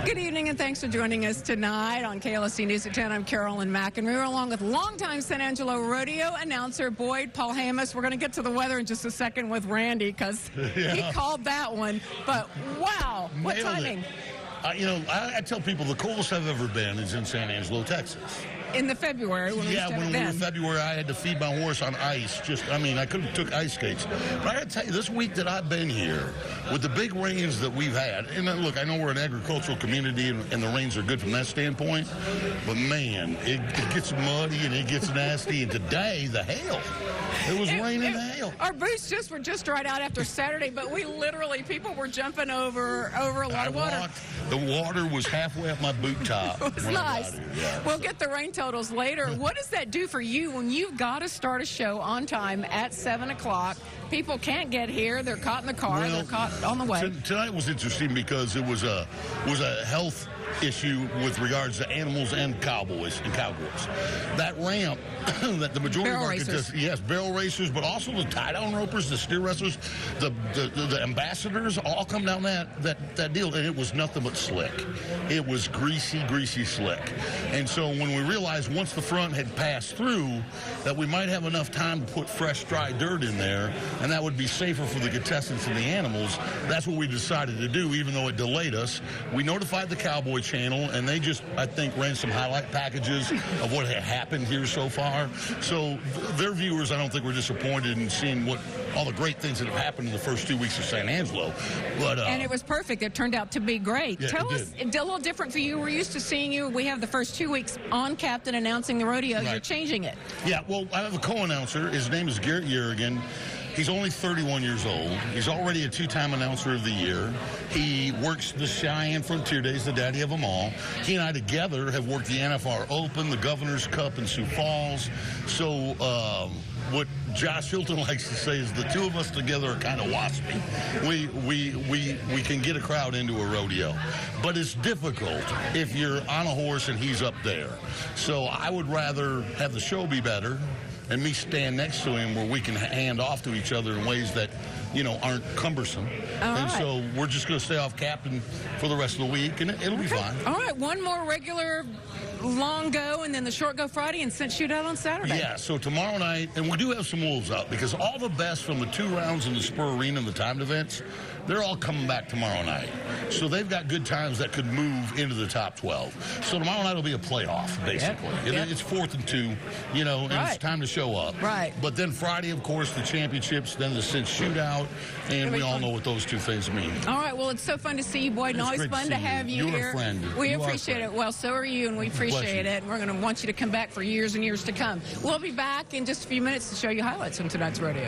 Good evening, and thanks for joining us tonight on KLST News at 10. I'm Carolyn McEnroe, along with longtime San Angelo Rodeo announcer Boyd Polyhamus. We're going to get to the weather in just a second with Randy, because he called that one. But, wow, what timing. I tell people the coldest I've ever been is in San Angelo, Texas. In the February, when we were in February, I had to feed my horse on ice. I could have took ice skates. But I got to tell you, this week that I've been here, with the big rains that we've had, and look, I know we're an agricultural community, and the rains are good from that standpoint, but man, it gets muddy and it gets nasty. And today, the hail. It was raining hail. Our booths were just right out after Saturday, but we literally, people were jumping over a lot of water. The water was halfway up my boot top. It was nice. We'll get the rain totals later. What does that do for you when you've got to start a show on time at 7 o'clock? People can't get here. They're caught in the car. They're caught on the way. Tonight was interesting because it was a health issue with regards to animals and cowboys and cowgirls. That ramp that the majority of our contestants, yes, barrel racers, but also the tie-down ropers, the steer wrestlers, the ambassadors, all come down that deal, and it was nothing but slick. It was greasy slick. And so when we realized once the front had passed through that we might have enough time to put fresh, dry dirt in there, and that would be safer for the contestants and the animals, that's what we decided to do, even though it delayed us. We notified the Cowboy channel, and they just, I think, ran some highlight packages of what had happened here so far. So their viewers, I don't think, were disappointed in seeing all the great things that have happened in the first 2 weeks of San Angelo. And it was perfect. It turned out to be great. Yeah, Tell us, a little different for you. We're used to seeing you. We have the first 2 weeks on Captain announcing the rodeo. Right. You're changing it. Yeah, well, I have a co-announcer. His name is Garrett Yerrigan. He's only 31 years old. He's already a two-time announcer of the year. He works the Cheyenne Frontier Days, the daddy of them all. He and I together have worked the NFR Open, the Governor's Cup in Sioux Falls. So what Josh Hilton likes to say is the two of us together are kind of waspy. We can get a crowd into a rodeo. But it's difficult if you're on a horse and he's up there. So I would rather have the show be better and me stand next to him where we can hand off to each other in ways that, aren't cumbersome. And so we're just going to stay off Captain for the rest of the week, and it'll be fine. All right, one more regular long go, and then the short go Friday, and cinch shootout on Saturday. Yeah, so tomorrow night, and we do have some wolves out, because all the best from the 2 rounds in the Spur Arena and the timed events, they're all coming back tomorrow night. So they've got good times that could move into the top 12. So tomorrow night will be a playoff, basically. It's 4th and 2, and it's time to show up. Right. But then Friday, of course, the championships, then the cinch shootout, and we all know what those two things mean. All right, well, it's so fun to see you, Boyd, and always fun to have you here. You're a friend. We appreciate it. Well, so are you, and we appreciate it. We're going to want you to come back for years and years to come. We'll be back in just a few minutes to show you highlights from tonight's rodeo.